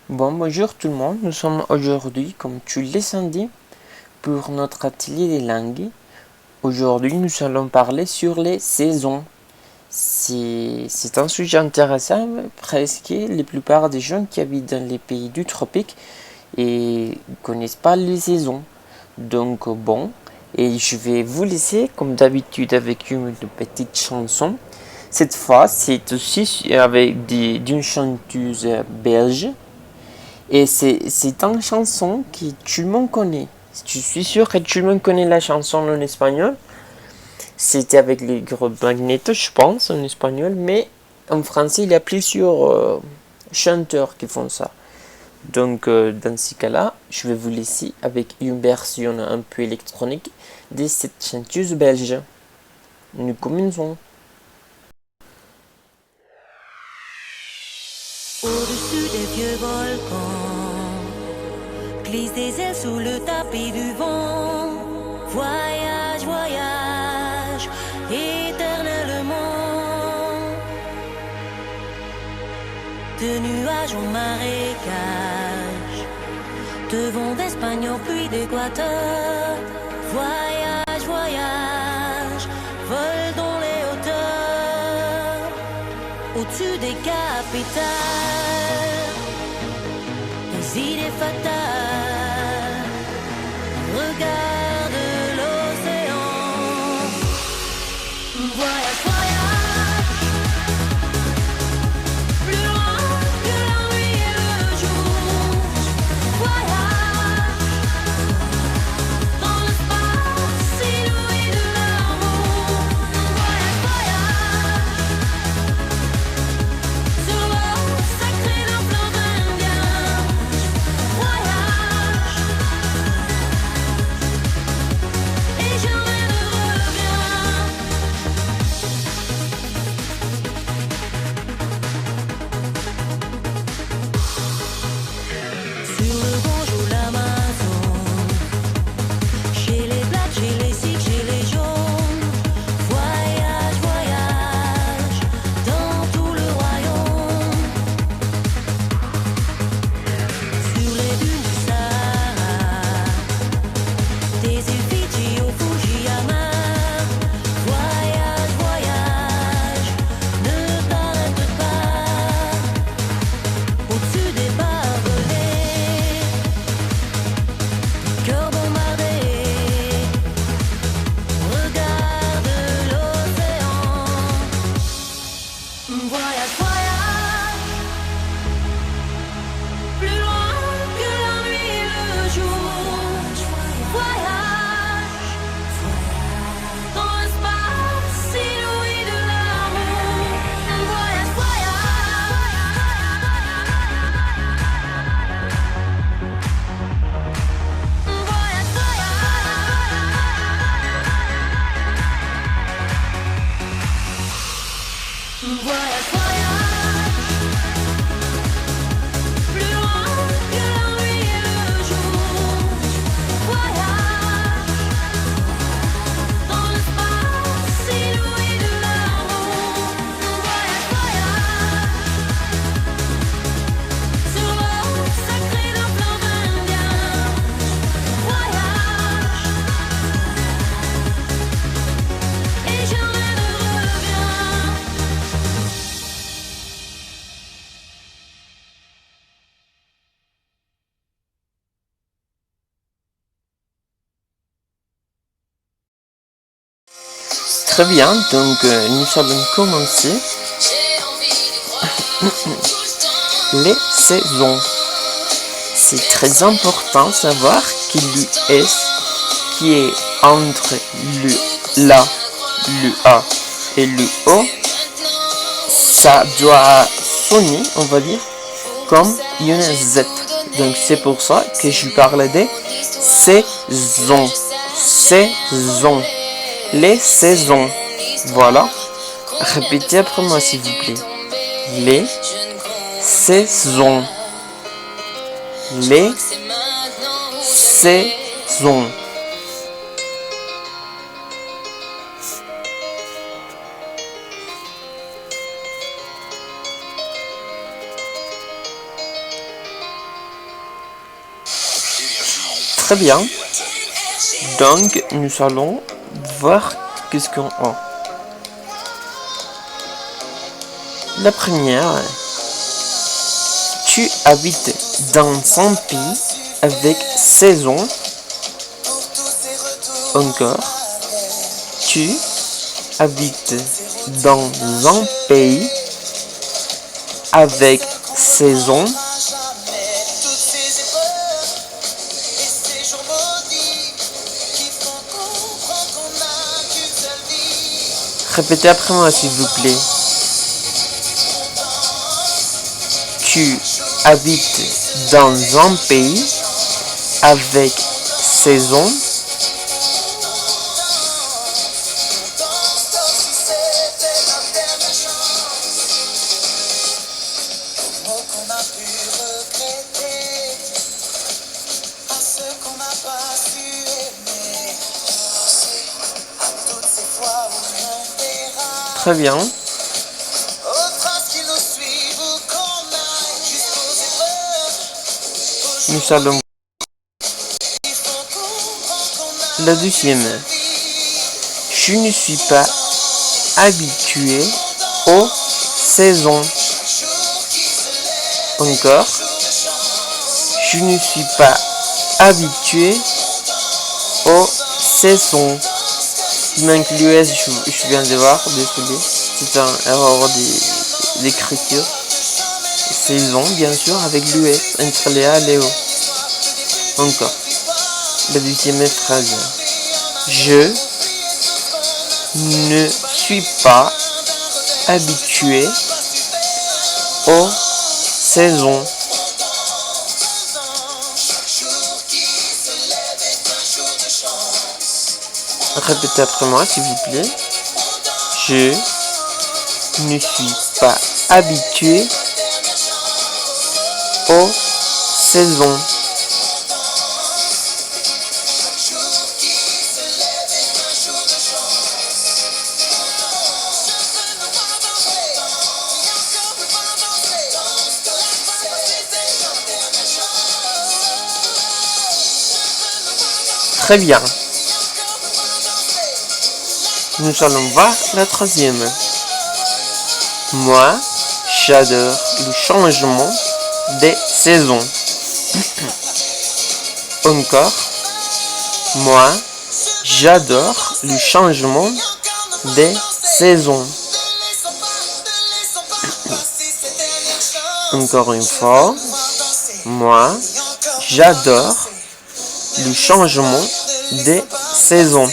Bonjour tout le monde, nous sommes aujourd'hui, comme tu l'as dit, pour notre atelier des langues. Aujourd'hui, nous allons parler sur les saisons. C'est un sujet intéressant, presque la plupart des gens qui habitent dans les pays du tropique et ne connaissent pas les saisons. Donc bon, et je vais vous laisser comme d'habitude avec une petite chanson. Cette fois, c'est aussi avec d'une chanteuse belge. Et c'est une chanson que tu m'en connais. Je suis sûr que tu m'en connais la chanson en espagnol. C'était avec les groupes Magneto, je pense, en espagnol. Mais en français, il y a plusieurs chanteurs qui font ça. Donc, dans ce cas-là, je vais vous laisser avec une version un peu électronique de cette chanteuse belge. Nous commençons. Au-dessus des vieux volcans, glisse des ailes sous le tapis du vent. Voyage, voyage, éternellement. De nuages en marécage, de vent d'Espagne au puits d'Équateur. Voyage, voyage, vol dans les hauteurs. Au-dessus des capitales, des idées fatales. Regarde l'océan. Voyage, voyage, plus loin que la nuit et le jour. Voyage, dans l'espace inouï de l'amour. Voyage, voyage, sur l'eau sacrée d'un fleuve indien. Voyage, et jamais ne reviens. Sur le Gange ou l'Amazone, chez les Blacks, chez les Sikhs, chez les jaunes. Voyage, voyage, dans tout le royaume. Sur les dunes du Sahara, des îles Fidji au Fujiyama. Voyage, voyage, ne t'arrête pas. Au-dessus des barbelés, cœur bombardé. Regarde l'océan. Voyage, voyage, plus loin que la nuit et le jour. Voyage, dans l'espace inouï de l'amour. Voyage, voyage, voyage, voyage, plus loin que la nuit et le jour. Voyage, dans l'espace inouï de l'amour. Voyage, voyage, sur l'eau sacrée d'un fleuve indien. Voyage, et jamais ne reviens. Très bien, donc nous allons commencer les saisons. C'est très important de savoir que l'US qui est entre le LA, le A et le O, ça doit sonner, on va dire, comme une Z. Donc c'est pour ça que je parle de saisons. Saisons. Les saisons. Voilà. Répétez après moi s'il vous plaît. Les saisons. Les saisons. Très bien. Donc, nous allons voir qu'est-ce qu'on a. La première, tu habites dans un pays avec saison. Encore, tu habites dans un pays avec saison. Répétez après moi s'il vous plaît. Tu habites dans un pays avec saison. Très bien. Nous allons la deuxième. Je ne suis pas habitué aux saisons. Encore. Je ne suis pas habitué aux saisons. Il manque l'US, je viens de voir, désolé. C'est une erreur d'écriture. Saison, bien sûr, avec l'US, entre les A et les O. Encore. La deuxième phrase. Je ne suis pas habitué aux saisons. Répétez après moi, s'il vous plaît. Je ne suis pas habitué aux saisons. Très bien. Nous allons voir la troisième. Moi, j'adore le changement des saisons. Encore. Moi, j'adore le changement des saisons. Encore une fois. Moi, j'adore le changement des saisons.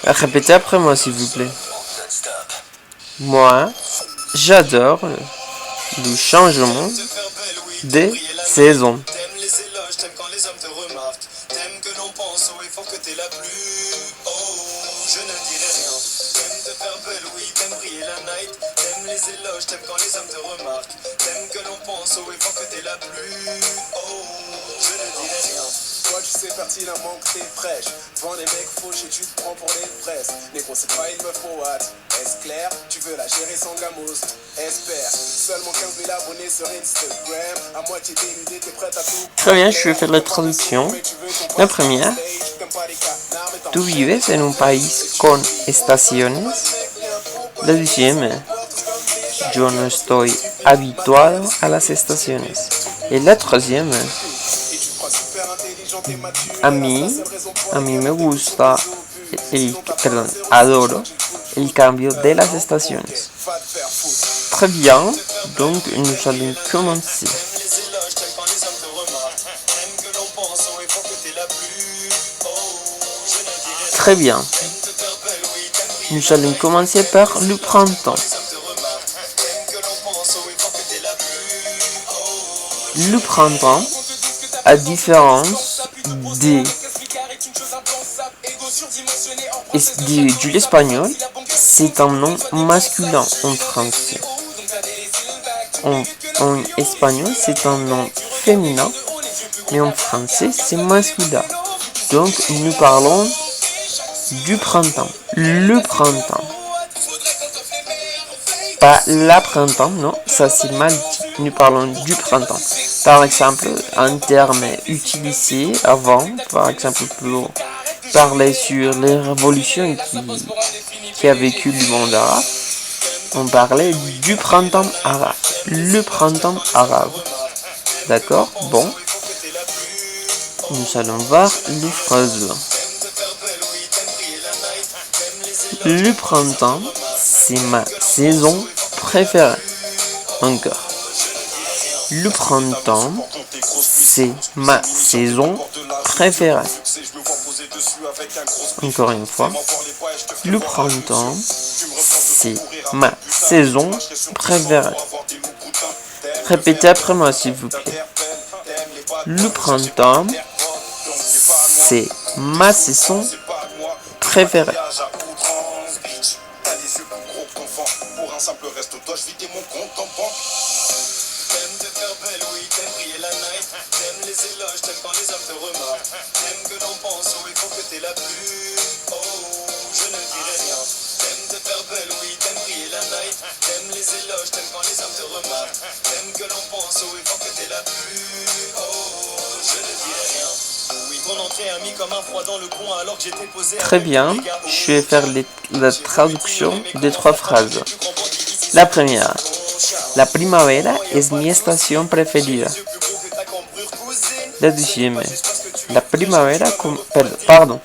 Répétez après moi, s'il vous plaît. Moi, j'adore le changement des saisons. T'aimes les éloges, t'aimes quand les hommes te remarquent. T'aimes que l'on pense au effort que t'es la plus. Oh, je ne dirai rien. T'aimes te faire belle, oui, t'aimes briller la night. T'aimes les éloges, t'aimes quand les hommes te remarquent. T'aimes que l'on pense au effort que t'es la plus. Oh, je ne dirai rien. Toi tu sais pertinemment que t'es fraîche. Devant les mecs fauchés tu te prends pour les fraises. Négro c'est pas une meuf au hâte. Est-ce clair? Tu veux la gérer sans gamos. Espère. Seulement 15 000 abonnés sur Instagram. À moitié dénudé t'es prête à tout. Très bien, je vais faire la traduction. La première. Tú vives en un país con estaciones. La deuxième. Yo no estoy habituado a las estaciones. Et la troisième. A mí me gusta, adoro el cambio de las estaciones. Très bien, donc nous allons commencer. Très bien. Nous allons commencer par le printemps. Le printemps, à différence de l'espagnol, c'est un nom masculin en français. En espagnol, c'est un nom féminin, mais en français, c'est masculin. Donc, nous parlons du printemps. Le printemps. pas la printemps, non, ça c'est mal dit. Nous parlons du printemps. Par exemple, un terme utilisé avant, par exemple pour parler sur les révolutions qui a vécu le monde arabe, on parlait du printemps arabe. Le printemps arabe. D'accord? Bon. Nous allons voir les phrases. Le printemps, c'est ma saison préférée. Encore. Le printemps, c'est ma saison préférée. Encore une fois. Le printemps, c'est ma saison préférée. Répétez après moi, s'il vous plaît. Le printemps, c'est ma saison préférée. T'aimes te faire belle, oui, t'aimes briller la night. T'aimes les éloges, t'aimes quand les hommes te remarquent. T'aimes que l'on pense, oh, il faut que t'es la plus. Oh, je ne dirai rien. T'aimes te faire belle, oui, t'aimes briller la night. T'aimes les éloges, t'aimes quand les hommes te remarquent. T'aimes que l'on pense, oh, il faut que t'es la plus. Oh, je ne dirai rien. Oui, ton entrée a mis comme un froid dans le coin alors que j'étais posé. Très bien, je vais faire la traduction des trois phrases. La première. La primavera es mi estación preferida. La deuxième. La primavera... Pardon.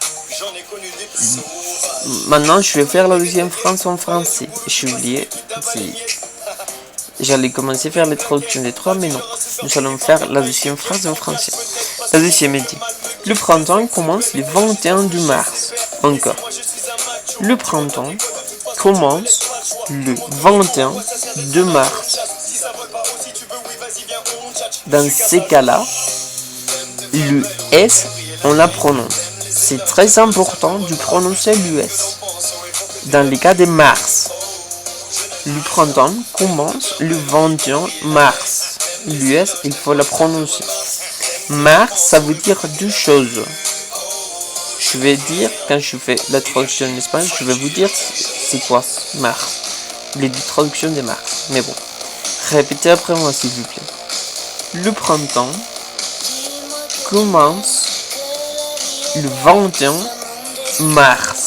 Maintenant, je vais faire la deuxième phrase en français. J'ai oublié. J'allais commencer à faire les traductions des trois, mais non. Nous allons faire la deuxième phrase en français. La deuxième est dit. Le printemps commence le 21 de mars. Encore. Le printemps commence le 21 de mars. Dans ces cas-là, le S, on la prononce. C'est très important de prononcer le S. Dans le cas de mars, le printemps commence le 21 mars. Le S, il faut la prononcer. Mars, ça veut dire deux choses. Je vais dire, quand je fais la traduction en espagnol, je vais vous dire c'est quoi mars. Les deux traductions de mars. Mais bon, répétez après moi s'il vous plaît. Le printemps commence le 21 mars.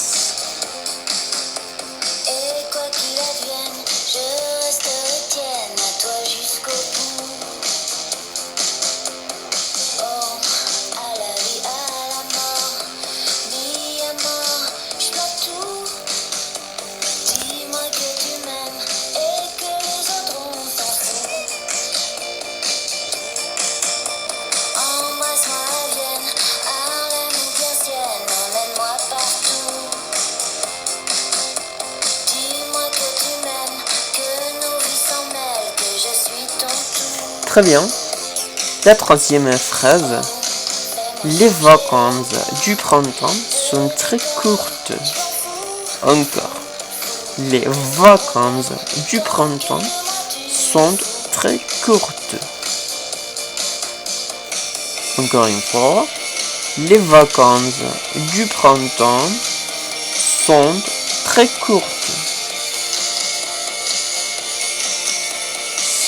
Très bien. La troisième phrase. Les vacances du printemps sont très courtes. Encore. Les vacances du printemps sont très courtes. Encore une fois. Les vacances du printemps sont très courtes.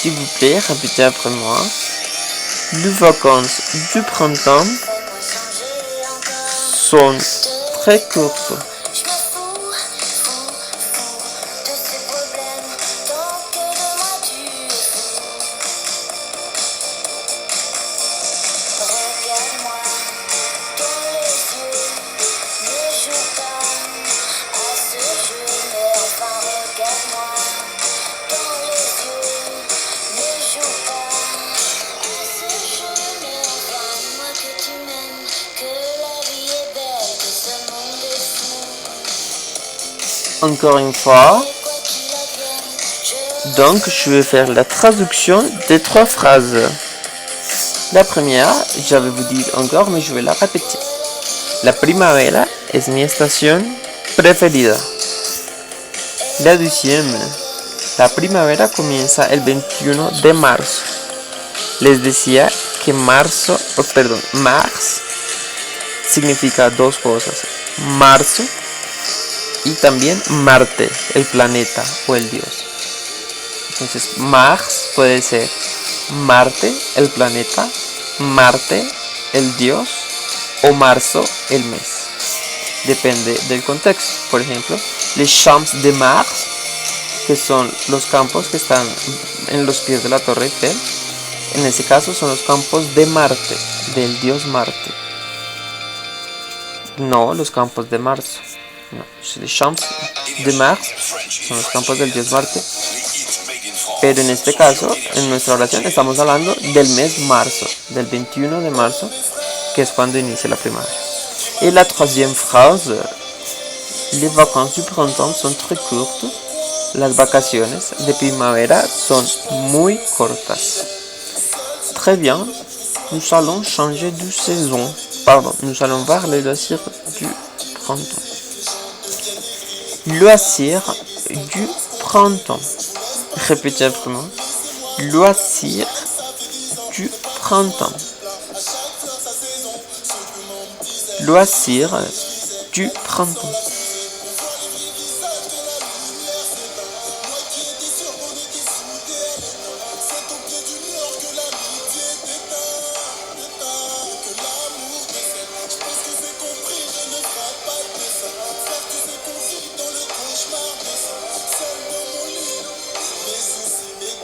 S'il vous plaît, répétez après moi. Les vacances du printemps sont très courtes. Encore une fois. Donc, je vais faire la traduction des trois phrases. La première, j'avais vous dire encore, mais je vais la répéter. La primavera es mi estación preferida. La deuxième, la primavera comienza el 21 de marzo. Les decía que mars significa dos cosas. Marzo y también Marte, el planeta o el dios. Entonces, Mars puede ser Marte, el planeta, Marte, el dios, o marzo, el mes. Depende del contexto. Por ejemplo, les Champs de Mars, que son los campos que están en los pies de la Torre Eiffel. En ese caso son los campos de Marte, del dios Marte. No los campos de marzo. No, les Champs de Mars son los campos del dios Marte. Pero en este caso, en nuestra oración, estamos hablando del mes marzo, del 21 de marzo, que es cuando inicia la primavera. Et la troisième phrase, les vacances du printemps sont très courtes. Las vacaciones de primavera son muy cortas. Très bien, nous allons changer de saison. Pardon, nous allons voir les loisirs du printemps. Loisirs du printemps. Répétez après moi. Loisirs du printemps. Loisirs du printemps.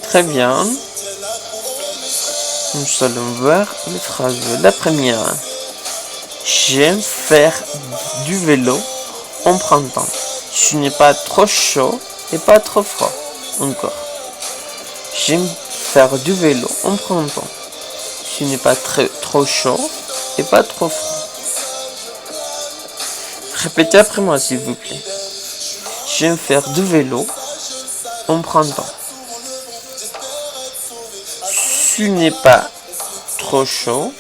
Très bien. Nous allons voir les phrases. La première. J'aime faire du vélo en printemps. Ce n'est pas trop chaud et pas trop froid. Encore. J'aime faire du vélo en printemps. Ce n'est pas trop chaud et pas trop froid. Répétez après moi s'il vous plaît. J'aime faire du vélo en printemps. Ce n'est pas trop chaud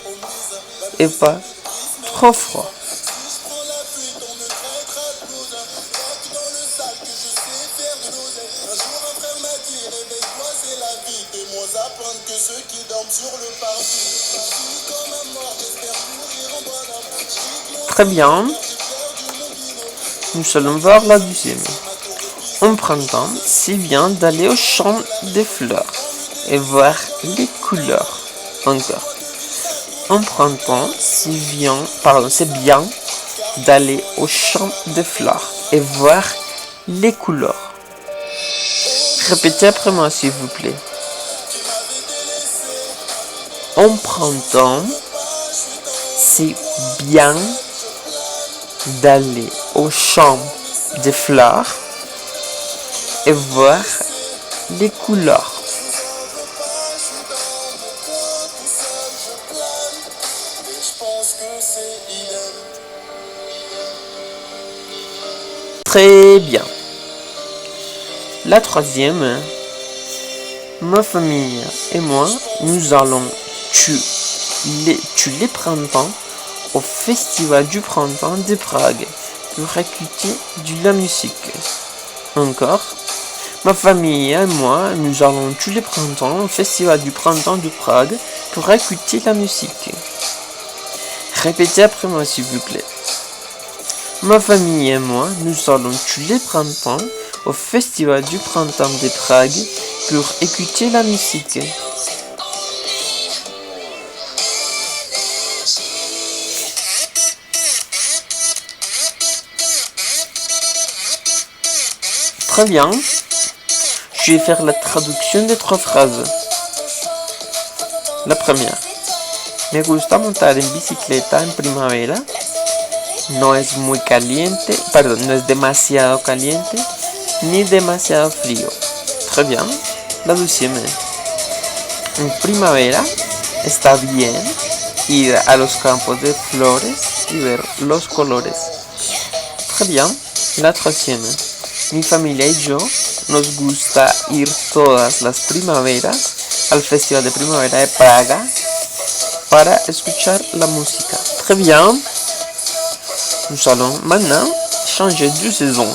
et pas trop froid. Très bien. Nous allons voir la deuxième. En printemps, c'est bien d'aller au champ des fleurs et voir les couleurs. Encore. En printemps, c'est bien d'aller au champ des fleurs et voir les couleurs. Répétez après moi s'il vous plaît. En printemps, c'est bien d'aller au champ des fleurs et voir les couleurs. Très bien. La troisième, ma famille et moi, nous allons tuer les printemps au Festival du Printemps de Prague pour écouter de la musique. Encore. Ma famille et moi, nous allons tous les printemps au Festival du Printemps de Prague pour écouter la musique. Répétez après moi s'il vous plaît. Ma famille et moi, nous allons tous les printemps au Festival du Printemps de Prague pour écouter la musique. Très bien. Je vais faire la traduction des trois phrases. La première. Me gusta montar en bicicleta en primavera. No es muy caliente, perdón, no es demasiado caliente ni demasiado frío. Très bien. La deuxième. En primavera está bien ir a los campos de flores y ver los colores. Très bien. La troisième. Mi familia y yo nos gusta ir todas las primaveras al Festival de Primavera de Praga para escuchar la música. Très bien. Nous allons maintenant changer de saison.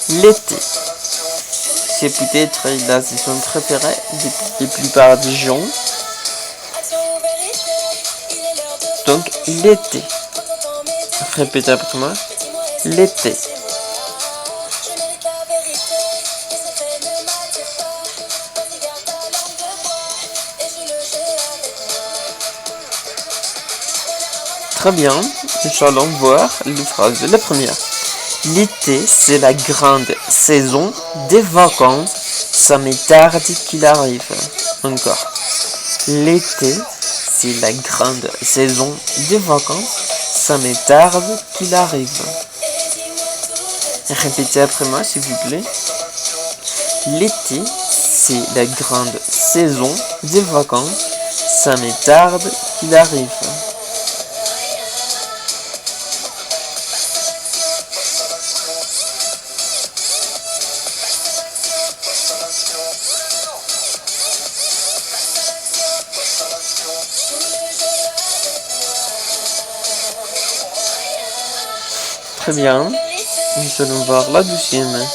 L'été. C'est peut-être la saison préférée de la plupart des gens. Donc l'été. Répétez après moi. L'été. Très bien, nous allons voir les phrases. La première. L'été, c'est la grande saison des vacances. Ça me tarde qu'il arrive. Encore. L'été, c'est la grande saison des vacances. Ça me tarde qu'il arrive. Répétez après moi, s'il vous plaît. L'été, c'est la grande saison des vacances. Ça me tarde qu'il arrive. Très bien. Nous allons voir la deuxième.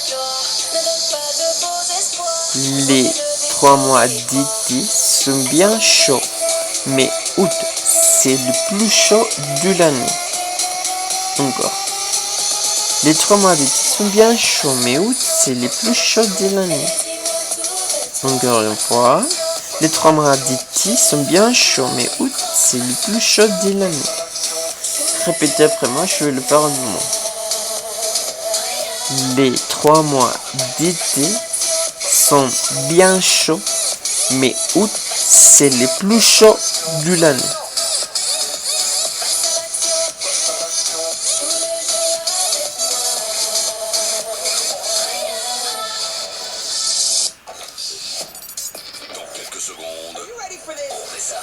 Les 3 mois d'été sont bien chauds, mais août, c'est le plus chaud de l'année. Encore. Les 3 mois d'été sont bien chauds, mais août, c'est le plus chaud de l'année. Encore une fois. Les 3 mois d'été sont bien chauds, mais août, c'est le plus chaud de l'année. Répétez après moi, je vais le faire en moment. Les 3 mois d'été sont bien chauds, mais août, c'est le plus chaud de l'année. Dans quelques secondes, on fait ça.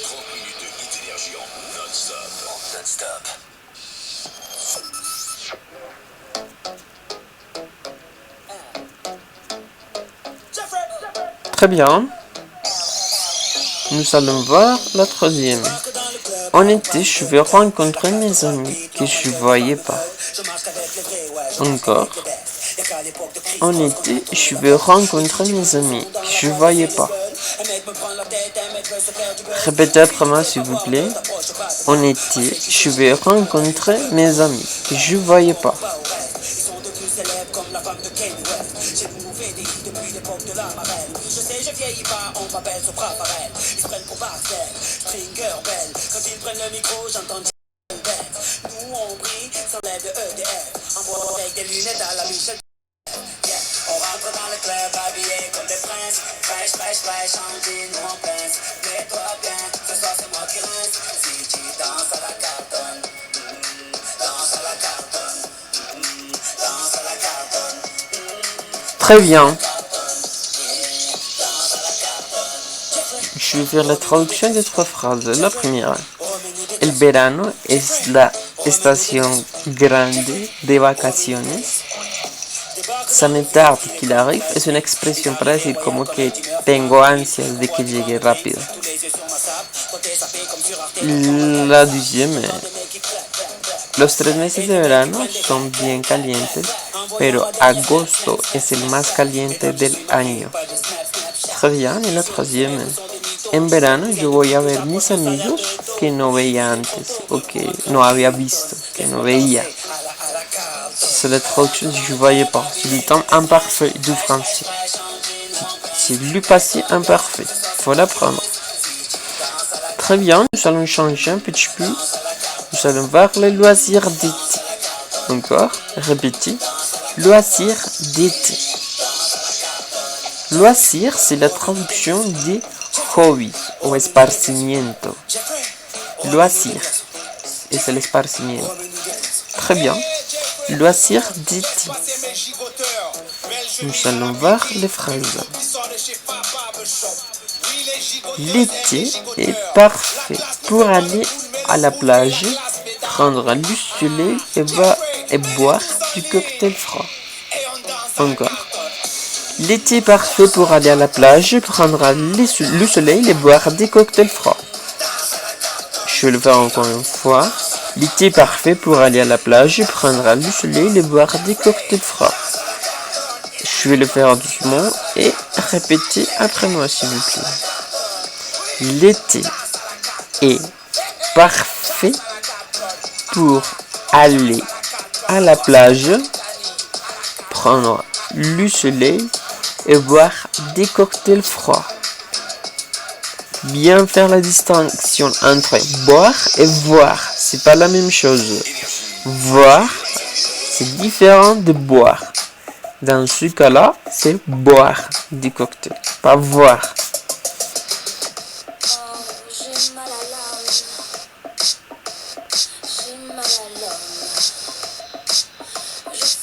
30 minutes de hit énergie en non-stop. Non-stop. Très bien. Nous allons voir la troisième. En été, je vais rencontrer mes amis que je ne voyais pas. Encore. En été, je vais rencontrer mes amis que je ne voyais pas. Répétez après moi, s'il vous plaît. En été, je vais rencontrer mes amis que je ne voyais pas. On rentre dans le club habillé comme des princes. Fraîche, fraîche, fraîche, en jean ou en pince. Mets-toi bien, ce soir c'est moi qui rince. Si tu danses à la cartonne, danse à la cartonne, danse à la cartonne. Très bien. Je vais faire la traduction des 3 phrases. La première. El verano es la estación grande de vacaciones. Ça me tarde qu'il arrive es una expresión para decir como que tengo ansias de que llegue rápido. La deuxième. Los 3 meses de verano son bien calientes, pero agosto es el más caliente del año. Très bien. Y la troisième. En verano yo voy a ver mis amigos que no veía antes, o que no había visto, que no veía. C'est la traduction du je voyais pas. C'est le temps imparfait du français. C'est le passé imparfait. Faut l'apprendre. Très bien, nous allons changer un petit peu. Nous allons voir les loisirs d'été. Encore, répétez. Loisirs d'été. Loisir, c'est la traduction de hobby o esparcimiento. Loisir, es el esparcimiento. Très bien. Loisirs d'été. Nous allons voir les phrases. L'été est parfait pour aller à la plage, prendre du soleil et boire du cocktail froid. Encore. L'été est parfait pour aller à la plage, prendre le soleil et boire des cocktails froids. Je vais le faire encore une fois. L'été est parfait pour aller à la plage, prendre le soleil et boire des cocktails froids. Je vais le faire doucement et répéter après moi, s'il vous plaît. L'été est parfait pour aller à la plage, prendre le soleil et boire des cocktails froids. bien faire la distinction entre boire et voir. C'est pas la même chose. Voir, c'est différent de boire. Dans ce cas-là, c'est boire du cocktail, pas voir. J'ai mal à l'âme, j'ai mal à l'homme. Je suis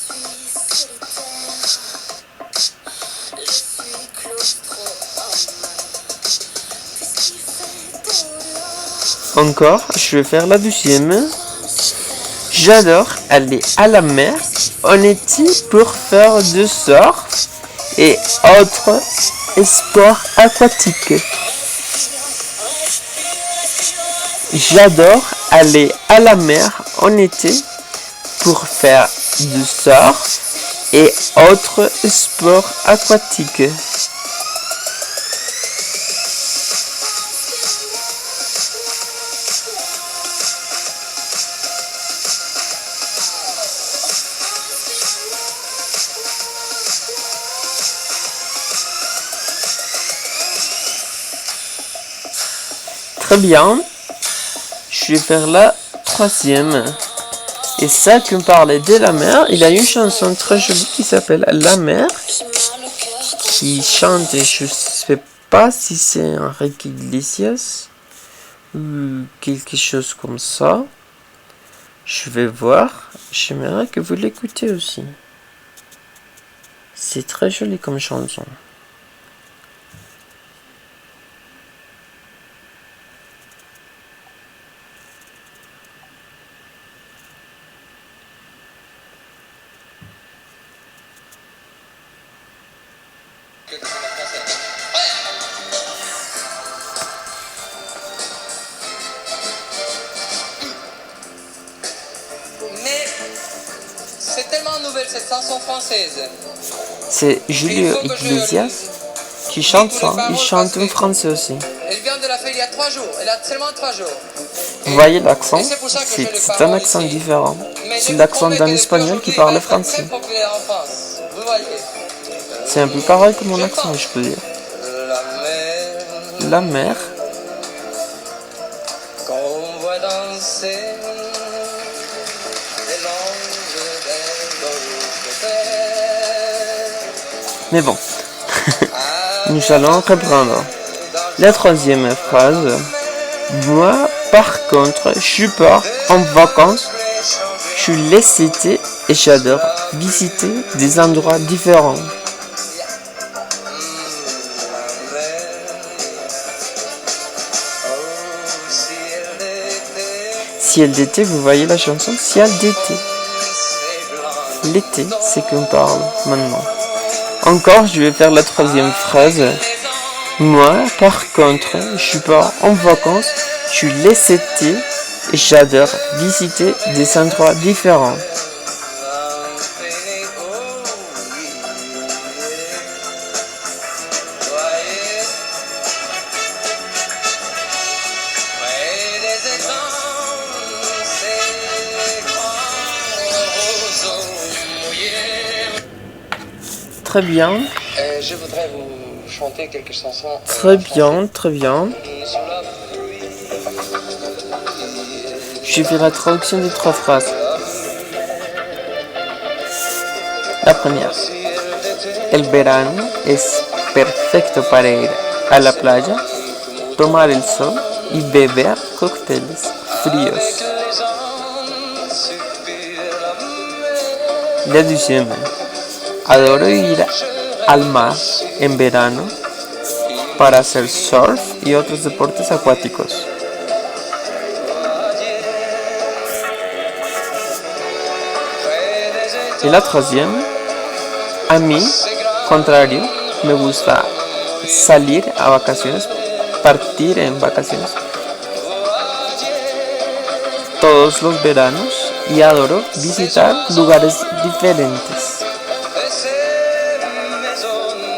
solitaire, je suis claustro-homme. Puisqu'il fait beau dehors, Encore, je vais faire la deuxième. J'adore aller à la mer en été pour faire du surf et autres sports aquatiques. J'adore aller à la mer en été pour faire du surf et autres sports aquatiques. Très bien. Je vais faire la troisième. Et ça, qui me parlait de la mer, il y a une chanson très jolie qui s'appelle La mer, j'ai mal au cœur quand qui chante, et je sais pas si c'est Enrique Iglesias ou quelque chose comme ça. Je vais voir. J'aimerais que vous l'écoutez aussi. C'est très joli comme chanson. Mais c'est tellement nouvelle cette chanson française. C'est Julio Iglesias qui chante ça. Il chante en français aussi. Elle vient de la faire il y a 3 jours. Elle a seulement 3 jours. Vous voyez l'accent? Et c'est pour ça que j'ai les C'est un paroles accent ici. différent. Mais C'est je l'accent vous promets d'un que espagnol qui depuis parle aujourd'hui, il va être français. très populaire en France. Vous voyez. C'est un peu pareil que mon accent, je peux dire. La mer La mer, qu'on voit danser les langues des golfes terres. mais bon, nous allons reprendre. La troisième phrase. Moi, par contre, je pars en vacances. Je l'ai cité et j'adore visiter des endroits différents. Ciel d'été, vous voyez la chanson Ciel d'été. L'été, c'est qu'on parle maintenant. Encore, je vais faire la troisième phrase. Moi, par contre, je pars en vacances, je laisse été et j'adore visiter des endroits différents. Très bien, Je voudrais vous chanter quelques chansons. très bien, très bien. Sous la pluie. Je fais la traduction des trois phrases. La première. El verano es perfecto para ir a la playa, tomar el sol y beber cócteles fríos. La deuxième. Adoro ir al mar en verano para hacer surf y otros deportes acuáticos. Y la troisième, a mí, contrario, me gusta salir a vacaciones, partir en vacaciones todos los veranos y adoro visitar lugares diferentes.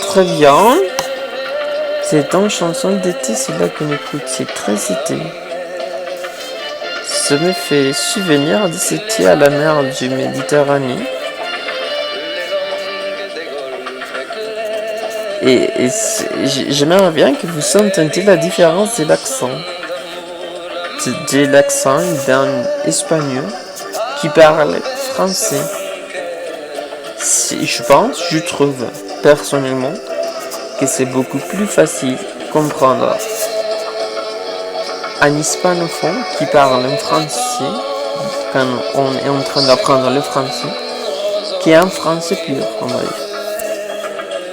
Très bien. C'est une chanson d'été, c'est là qu'on écoute, c'est très été. Ça me fait souvenir de cet été à la mer du Méditerranée. J'aimerais bien que vous entendiez la différence de l'accent. De l'accent d'un espagnol qui parle français. Je trouve personnellement que c'est beaucoup plus facile de comprendre un hispanophone qui parle en français quand on est en train d'apprendre le français qu'un français pur, on va dire.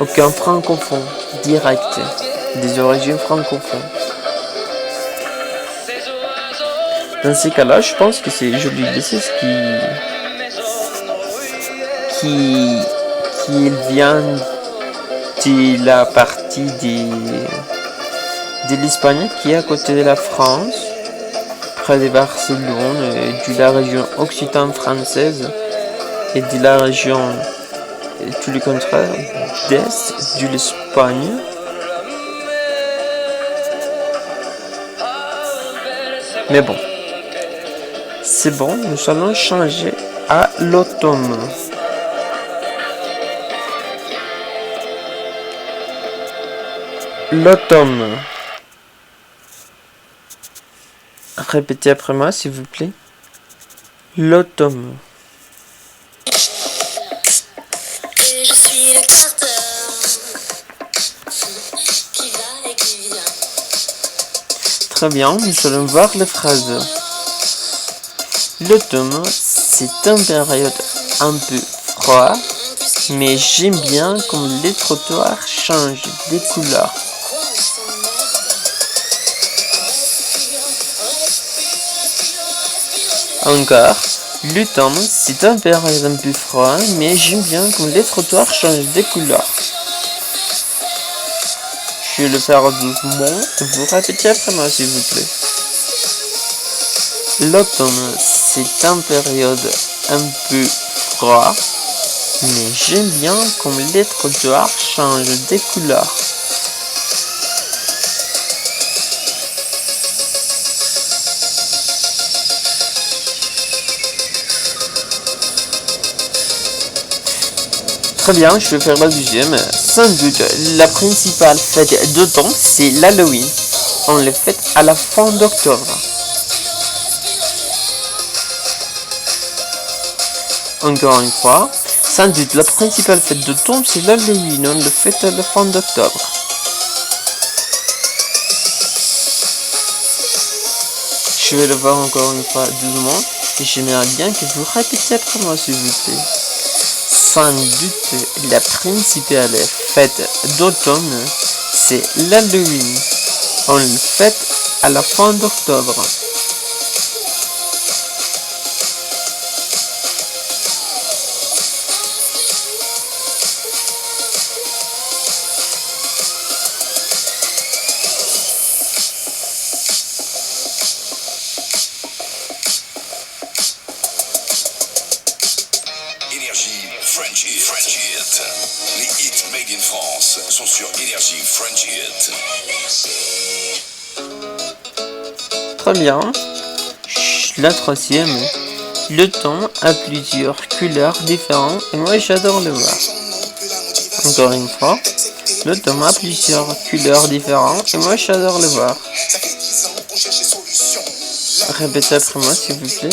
Ou qu'un francophone direct, des origines francophones. Dans ces cas-là, je pense que c'est Julie Iglesias qui vient de la partie de l'Espagne qui est à côté de la France, près de Barcelone, de la région occitane française et de la région, tout le contraire, d'Est de l'Espagne. Mais bon, c'est bon, nous allons changer à l'automne. L'automne. Répétez après moi, s'il vous plaît. L'automne. Et je suis le carter qui va et qui vient. Très bien, nous allons voir les phrases. L'automne, c'est une période un peu froide, mais j'aime bien quand les trottoirs changent de couleur. Encore, l'automne, c'est une période un peu froide, mais j'aime bien quand les trottoirs changent de couleur. Je vais le faire doucement. Vous répétez après moi, s'il vous plaît. L'automne, c'est une période un peu froide, mais j'aime bien quand les trottoirs changent de couleur. Très bien, je vais faire la deuxième. Sans doute, la principale fête d'automne, c'est l'Halloween. On le fête à la fin d'octobre. Encore une fois, sans doute, la principale fête d'automne, c'est l'Halloween. On le fête à la fin d'octobre. Je vais le voir encore une fois doucement. Et j'aimerais bien que vous répétiez après moi, s'il vous plaît. Sans doute, la principale fête d'automne, c'est l'Halloween. On le fête à la fin d'octobre. Énergie French Hit. Les hits made in France sont sur Énergie French Hit. Très bien. La troisième. Le temps a plusieurs couleurs différentes et moi j'adore le voir. Encore une fois. Le temps a plusieurs couleurs différentes et moi j'adore le voir. Répétez après moi, s'il vous plaît.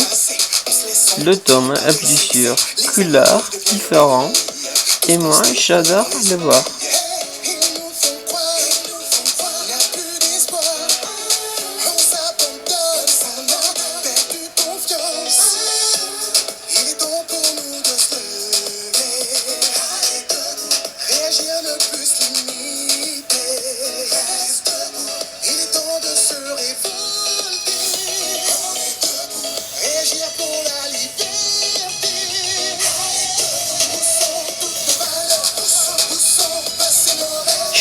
L'automne a plusieurs couleurs différentes et moi j'adore le voir.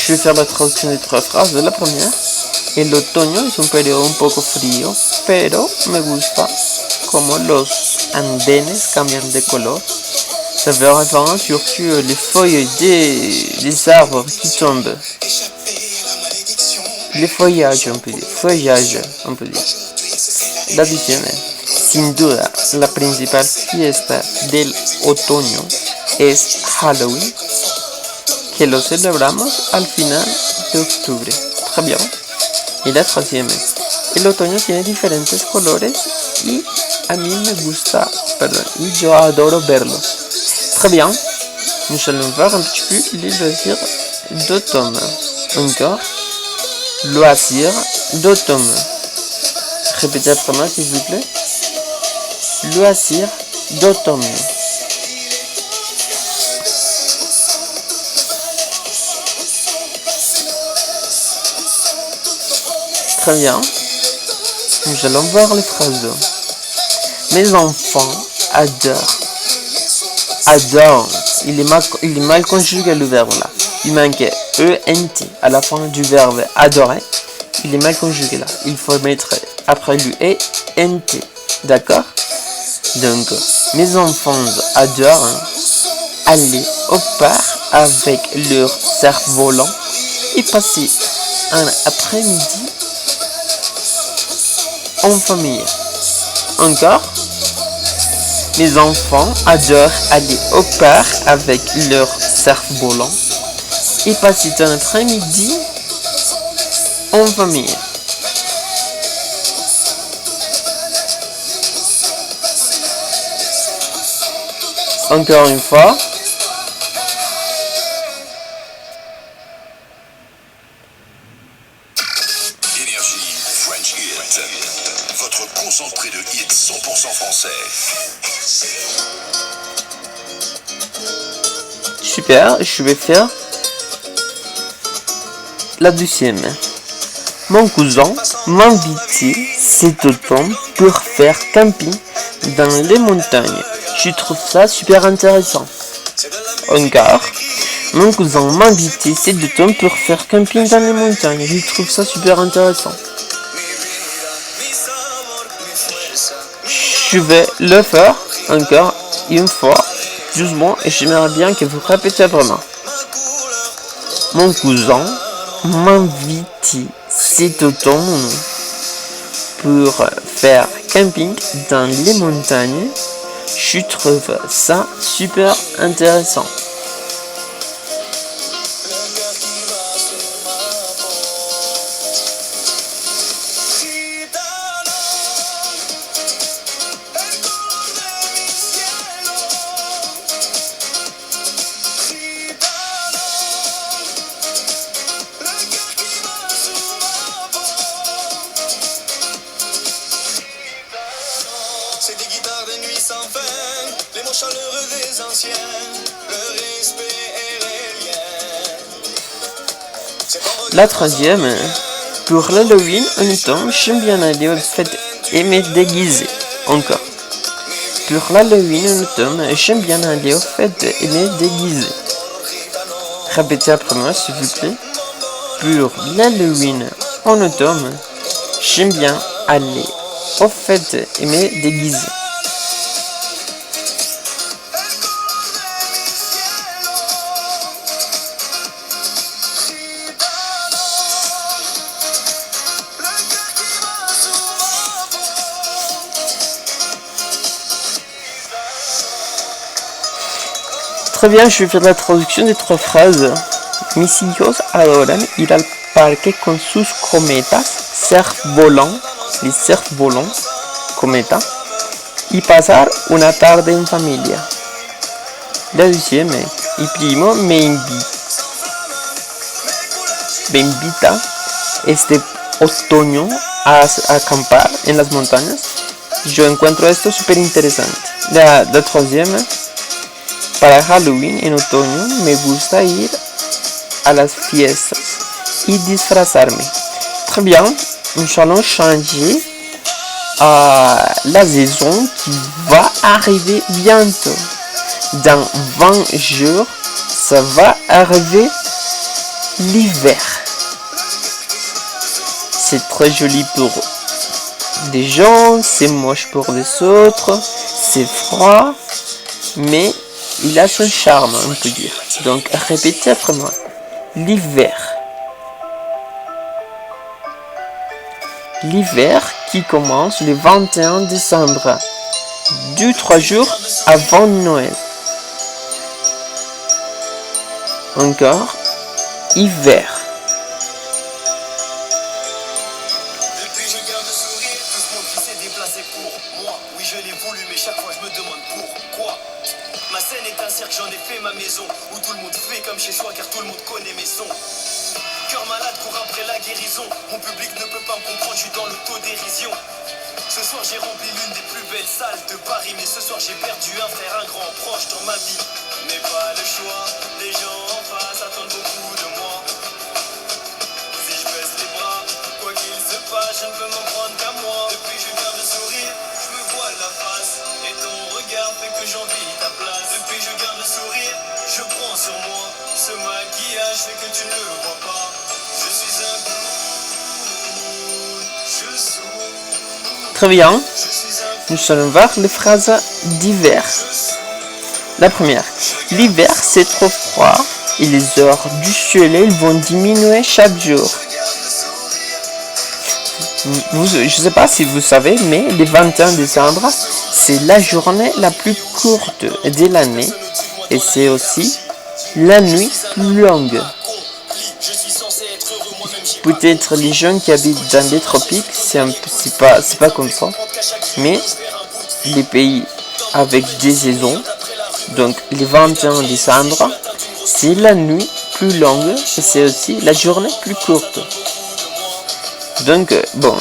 Je vais faire la traducción de trois phrases. La première, el otoño es un periodo un poco frío, pero me gusta como los andenes cambian de color. Ça fait référence surtout les feuilles des arbres qui tombent. Les feuillages, on peut dire. Feuillage, on peut dire. La deuxième, sin duda, la principal fiesta del otoño es Halloween. que lo celebramos al final de octubre. Très bien. Y la troisième. El otoño tiene diferentes colores y a mí me gusta, perdón, y yo adoro verlos. Très bien. Nous allons voir un petit peu les loisirs d'automne. Encore. Loisirs d'automne. Répétez après moi s'il vous plaît. Loisirs d'automne. Très bien. Nous allons voir les phrases. Mes enfants adorent. Adorent. Il est mal conjugué le verbe là. Il manque ENT à la fin du verbe adorer. Il est mal conjugué là. Il faut mettre après lui ENT. D'accord? Donc, mes enfants adorent aller au parc avec leur cerf-volant et passer un après-midi en famille. Encore, mes enfants adorent aller au parc avec leur cerf-volant et passer un après-midi en famille. Encore une fois. Énergie, French Hit. Votre concentré de hits 100% français. Super, je vais faire la deuxième. Mon cousin m'a invité cet automne pour faire camping dans les montagnes. Je trouve ça super intéressant. Encore. Mon cousin m'a invité cet automne pour faire camping dans les montagnes. Je trouve ça super intéressant. Je vais le faire encore une fois, doucement, et j'aimerais bien que vous répétez vraiment. Mon cousin m'a invité cet automne pour faire camping dans les montagnes. Je trouve ça super intéressant. C'est des guitares de nuit sans fin, les mots chaleureux des anciens, le respect et les liens. La troisième, pour l'Halloween en automne, j'aime bien aller aux fêtes et me déguiser. Encore. Pour l'Halloween en automne, j'aime bien aller aux fêtes et me déguiser. Répétez après moi s'il vous plaît. Pour l'Halloween en automne, j'aime bien aller aux fêtes et me déguiser. Très bien, je vais faire la traduction des trois phrases. Mis hijos adoran ir al parque con sus cometas, surf volant, les surf volants, cometa, y pasar una tarde en familia. La deuxième, y primo me invita este otoño a acampar en las montañas. Yo encuentro esto súper interesante. La troisième, para Halloween en otoño me gusta ir a las fiestas y disfrazarme. Très bien, nous allons changer à la saison qui va arriver bientôt. Dans 20 jours, ça va arriver l'hiver. C'est très joli pour des gens, c'est moche pour les autres, c'est froid, mais il a son charme, on peut dire. Donc, répétez après moi. L'hiver. L'hiver qui commence le 21 décembre, 2-3 jours avant Noël. Encore. Hiver. Depuis je garde le sourire, tout ce monde qui s'est déplacé pour moi. Oui je l'ai voulu mais chaque fois je me demande pourquoi. Ma scène est un cirque, j'en ai fait ma maison, où tout le monde fait comme chez soi car tout le monde connaît mes sons. Cœur malade court après la guérison, mon public ne peut pas me comprendre, je suis dans l'autodérision. Ce soir j'ai rempli l'une des plus belles salles de Paris, mais ce soir j'ai perdu un frère, un grand proche dans ma vie. Mais pas le choix, les gens en face attendent beaucoup de moi. Si je baisse les bras, quoi qu'il se passe, je ne peux m'en prendre qu'à moi. Depuis je garde le sourire, je me voile la face, et ton regard fait que j'envie ta place. Depuis je garde le sourire, je prends sur moi, ce maquillage fait que tu ne le vois pas. Je suis un clown, je souris. Très bien. Nous allons voir les phrases d'hiver. La première. L'hiver, c'est trop froid et les heures du soleil vont diminuer chaque jour. Je ne sais pas si vous savez, mais le 21 décembre, c'est la journée la plus courte de l'année et c'est aussi la nuit plus longue. Peut-être les gens qui habitent dans les tropiques, c'est pas comme ça. Mais les pays avec des saisons, donc le 21 décembre, c'est la nuit plus longue et c'est aussi la journée plus courte. Donc, bon,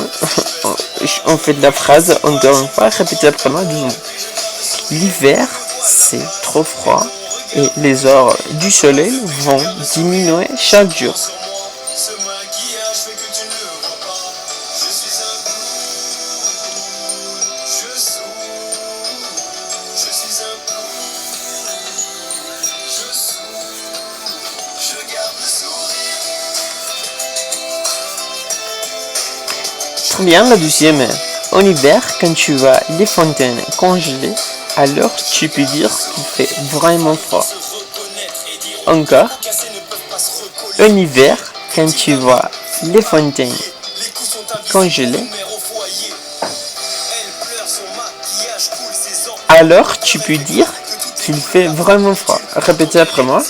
on fait la phrase encore une fois, répétez après moi 12 mots. L'hiver, c'est trop froid et les heures du soleil vont diminuer chaque jour. Ce maquillage fait que tu ne le vois pas. Je suis un clown, je souris. Je suis un clown, je souris. Je garde le sourire. Très bien, la deuxième. En hiver, quand tu vois les fontaines congelées, alors tu peux dire qu'il fait vraiment froid. Encore. En hiver, quand tu vois les fontaines congelées, alors tu peux dire qu'il fait vraiment froid. Répétez après moi.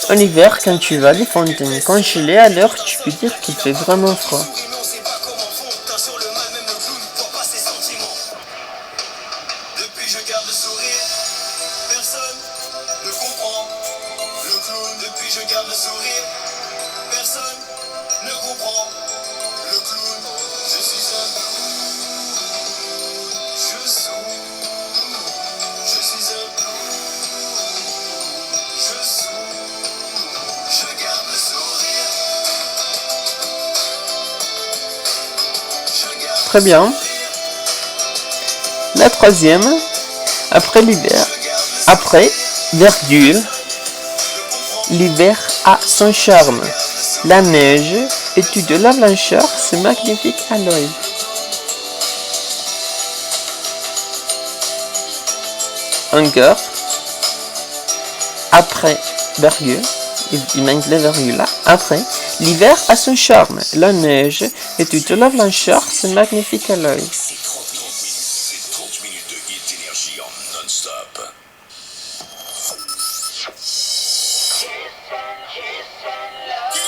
En hiver, quand tu vois les fontaines congelées, alors tu peux dire qu'il fait vraiment froid. Depuis je garde le sourire, personne ne comprend le clown. Depuis je garde le sourire, personne ne comprend le clown. Je suis un clown, je souris. Je suis un clown, je souris. Je garde le sourire. Je garde Très bien. La troisième, après l'hiver, après, virgule, l'hiver a son charme. La neige et toute la blancheur, c'est magnifique à l'œil. Encore, après, virgule, il manque la virgule là, après, l'hiver a son charme. La neige et toute la blancheur, c'est magnifique à l'œil. C'est 30 minutes de hit énergie en non-stop. Te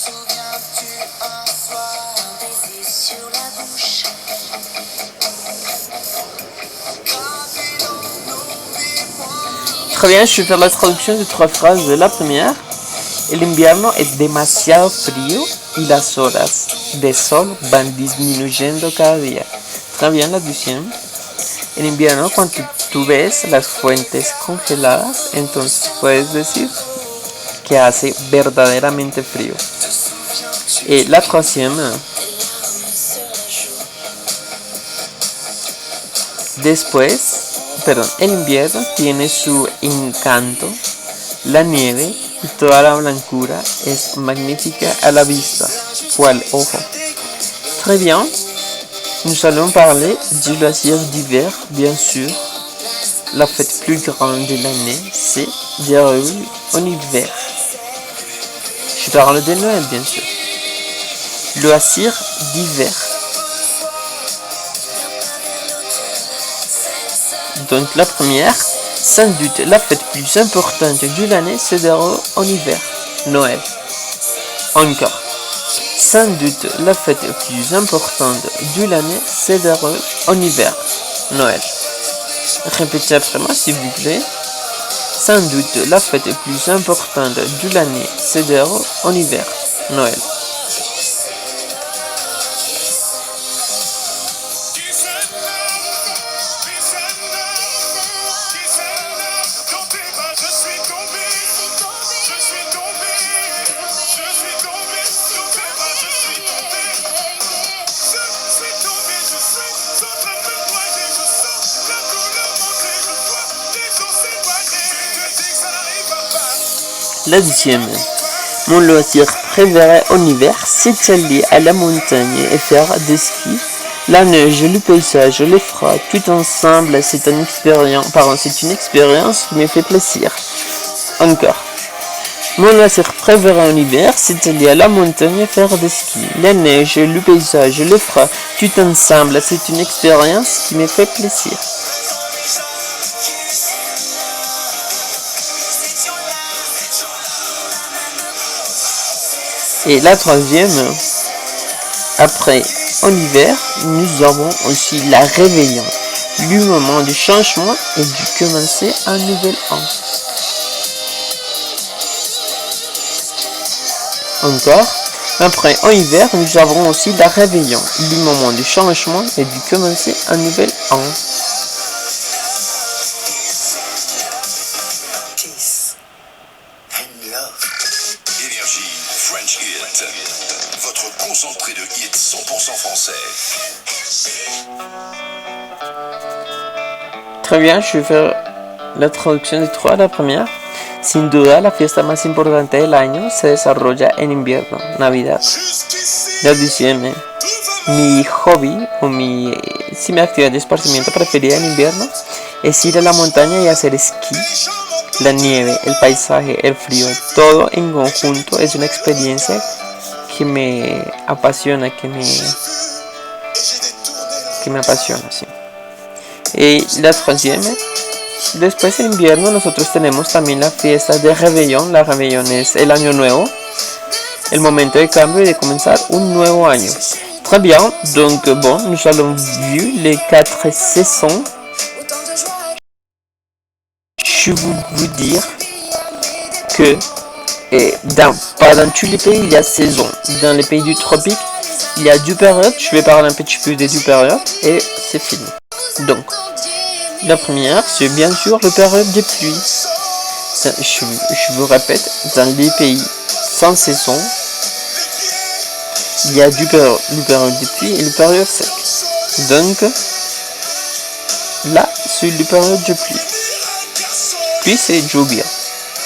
souviens-tu un soir, un baiser sur la bouche? Très bien, je vais faire la traduction de trois phrases. La première, el invierno es demasiado frío y las horas de sol van disminuyendo cada día. Très bien, la deuxième. En invierno, cuando tú ves las fuentes congeladas, entonces puedes decir que hace verdaderamente frío. Et la troisième, después, perdón, el invierno tiene su encanto, la nieve y toda la blancura es magnífica a la vista ou à l'ojo. Très bien, nous allons parler du loisir d'hiver, bien sûr. La fête plus grande de l'année, c'est déroulée en hiver. Je parle de Noël, bien sûr. Loisir d'hiver. Donc la première, Sans doute, la fête plus importante de l'année se déroule en hiver, Noël. Encore. Sans doute, la fête plus importante de l'année se déroule en hiver, Noël. Répétez après moi, s'il vous plaît. Sans doute, la fête plus importante de l'année se déroule en hiver, Noël. La deuxième. Mon loisir préféré en hiver, c'est aller à la montagne et faire des skis. La neige, le paysage, le froid, tout ensemble, c'est une expérience qui me fait plaisir. Encore. Mon loisir préféré en hiver, c'est aller à la montagne et faire des skis. La neige, le paysage, le froid, tout ensemble, c'est une expérience qui me fait plaisir. Et la troisième, après, en hiver, nous avons aussi la réveillon, le moment du changement et du commencer un nouvel an. Encore, après, en hiver, nous avons aussi la réveillon, le moment du changement et du commencer un nouvel an. Peace and love. Énergie French Hit. Votre concentré de hits 100% français. Très bien, je vais faire la traducción de trois. La primera. Sin duda, la fiesta más importante del año se desarrolla en invierno, Navidad. La deuxième. Mi hobby o mi actividad de esparcimiento preferida en invierno es ir a la montaña y hacer esquí. La nieve, el paisaje, el frío, todo en conjunto es una experiencia que me apasiona, que me apasiona, sí. Y la troisième, después en invierno nosotros tenemos también la fiesta de Réveillon. La Réveillon es el año nuevo, el momento de cambio y de comenzar un nuevo año. Très bien, donc bon, nous allons vu les 4 saisons. Je veux vous dire que pas dans tous les pays il y a saison. Dans les pays du tropique, il y a 2 périodes. Je vais parler un petit peu des 2 périodes et c'est fini. Donc, la première, c'est bien sûr la période des pluies. Je vous répète, dans les pays sans saison, il y a 2 périodes, la période des pluies et la période sec. Donc, là, c'est la période de pluie. Pluie, c'est lluvia.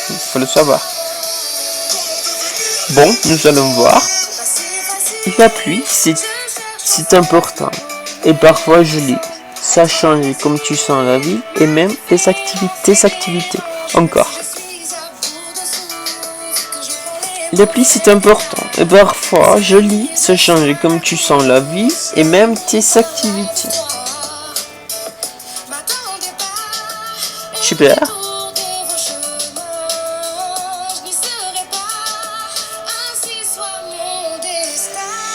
Il faut le savoir. Bon, nous allons voir. La pluie, c'est important. Et parfois, je lis. Ça change comme tu sens la vie et même tes activités. Encore. La pluie, c'est important. Et parfois, je lis. Ça change comme tu sens la vie et même tes activités. Super.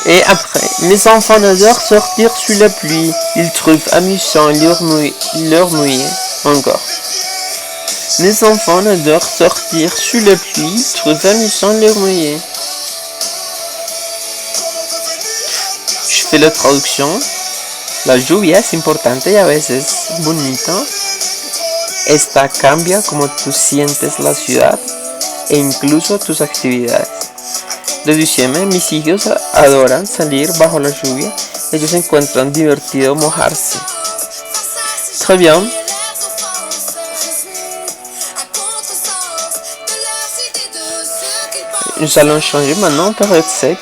Et après, les enfants adorent sortir sous la pluie. Ils trouvent amusant leur mouiller. Encore. Les enfants adorent sortir sous la pluie. Ils trouvent amusant leur mouiller. Je fais la traduction. La lluvia es importante y a veces bonita. Esta cambia como tú sientes la ciudad e incluso tus actividades. De diciembre, mis hijos adoran salir bajo la lluvia. Ellos encuentran divertido mojarse. Très bien. Nous allons changer maintenant période sec.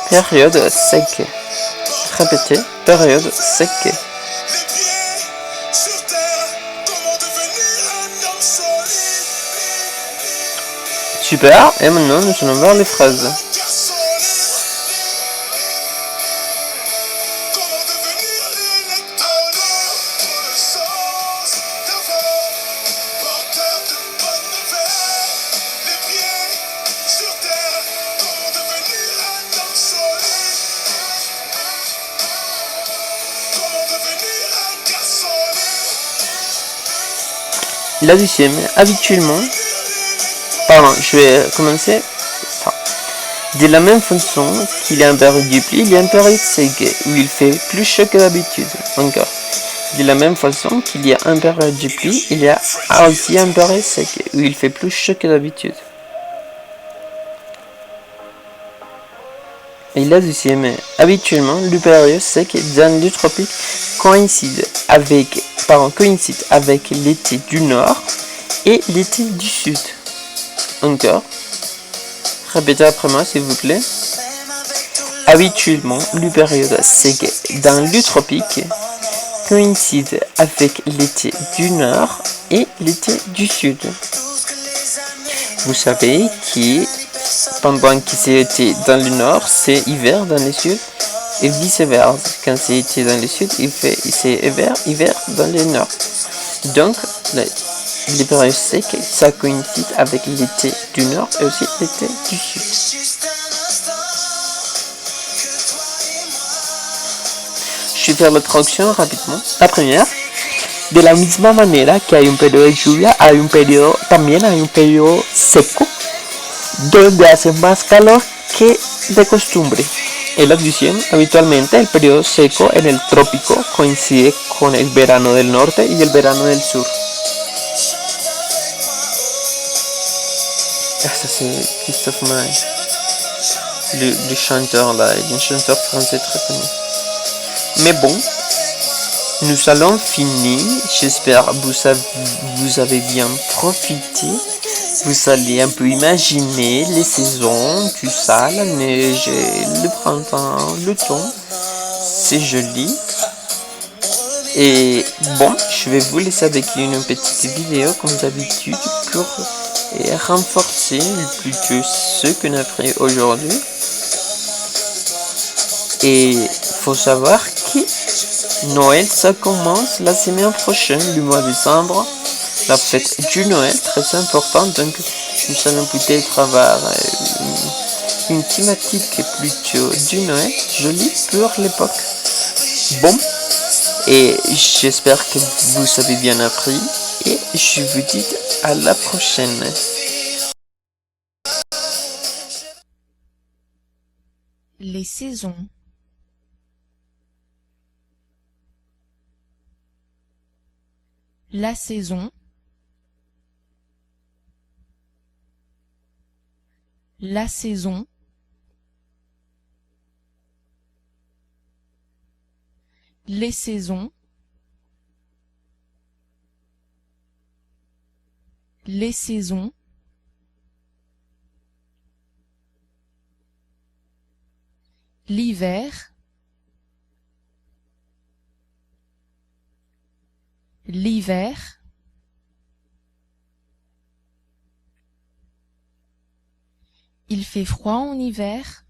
Période sec. Répétez, période sec. Super, et maintenant nous allons voir les phrases. La deuxième, habituellement, pardon, je vais commencer. Enfin, de la même façon qu'il y a une période de pluie, il y a une période sec où il fait plus chaud que d'habitude. Encore. De la même façon qu'il y a une période de pluie, il y a aussi une période sec où il fait plus chaud que d'habitude. Et la deuxième, habituellement, le période sec dans le tropique coïncide avec l'été du nord et l'été du sud. Encore. Répétez après moi s'il vous plaît. Habituellement, le période sec dans le tropique coïncide avec l'été du nord et l'été du sud. Vous savez que pendant que c'est été dans le nord, c'est hiver dans le sud et vice-versa. Quand c'est été dans le sud, c'est hiver dans le nord. Donc, les périodes secs, ça coïncide avec l'été du nord et aussi l'été du sud. Je vais faire la traduction rapidement. La première, de la misma manera que hay un periodo de lluvia, también hay un periodo seco, donde hace más calor que de costumbre. En la deuxième, habitualmente el periodo seco en el trópico coincide con el verano del norte y el verano del sur. Ah, ça c'est Christophe Maé, le chanteur là, il est un chanteur français très connu. Mais bon, nous allons finir. J'espère que vous avez bien profité. Vous allez un peu imaginer les saisons, tout ça, la neige, le printemps, le temps. C'est joli. Et bon, je vais vous laisser avec une petite vidéo comme d'habitude pour renforcer plutôt ce qu'on a appris aujourd'hui. Et faut savoir que Noël, ça commence la semaine prochaine, le mois de décembre, la fête du Noël, très importante. Donc, nous allons peut-être avoir une thématique plutôt du Noël, jolie pour l'époque. Bon, et j'espère que vous avez bien appris et je vous dis à la prochaine. Les saisons. La saison. La saison. Les saisons. Les saisons. L'hiver. L'hiver. Il fait froid en hiver.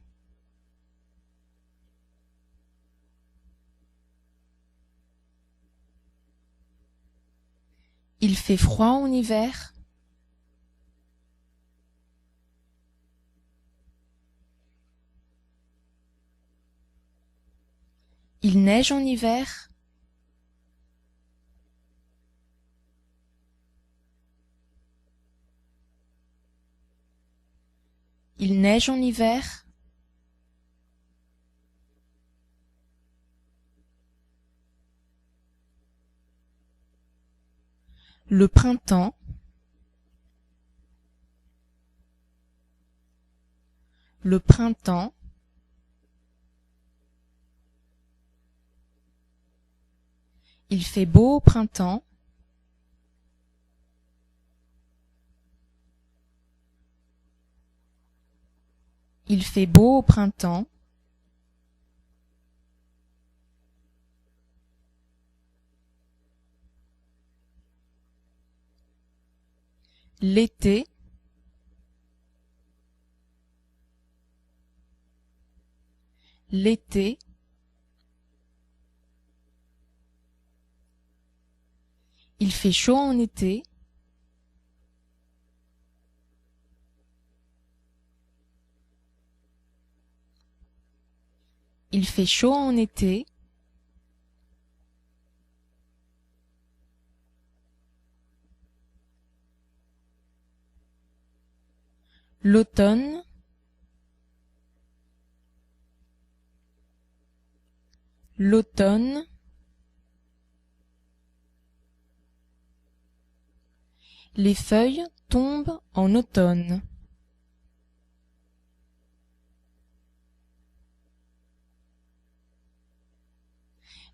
Il fait froid en hiver. Il neige en hiver. Il neige en hiver. Le printemps. Le printemps. Il fait beau au printemps. Il fait beau au printemps. L'été. L'été. Il fait chaud en été. Il fait chaud en été. l'automne, l'automne, les feuilles tombent en automne.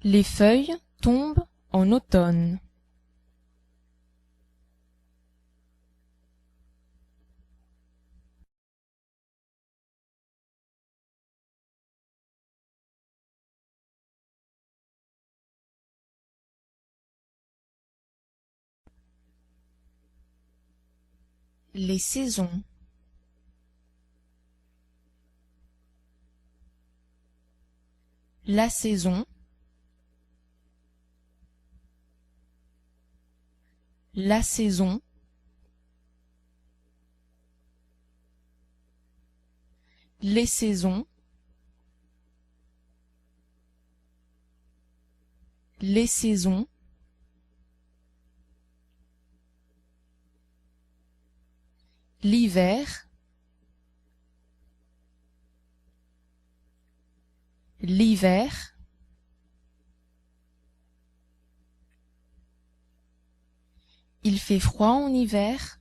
Les feuilles tombent en automne. Les saisons. La saison, la saison, les saisons, les saisons, l'hiver, l'hiver, il fait froid en hiver.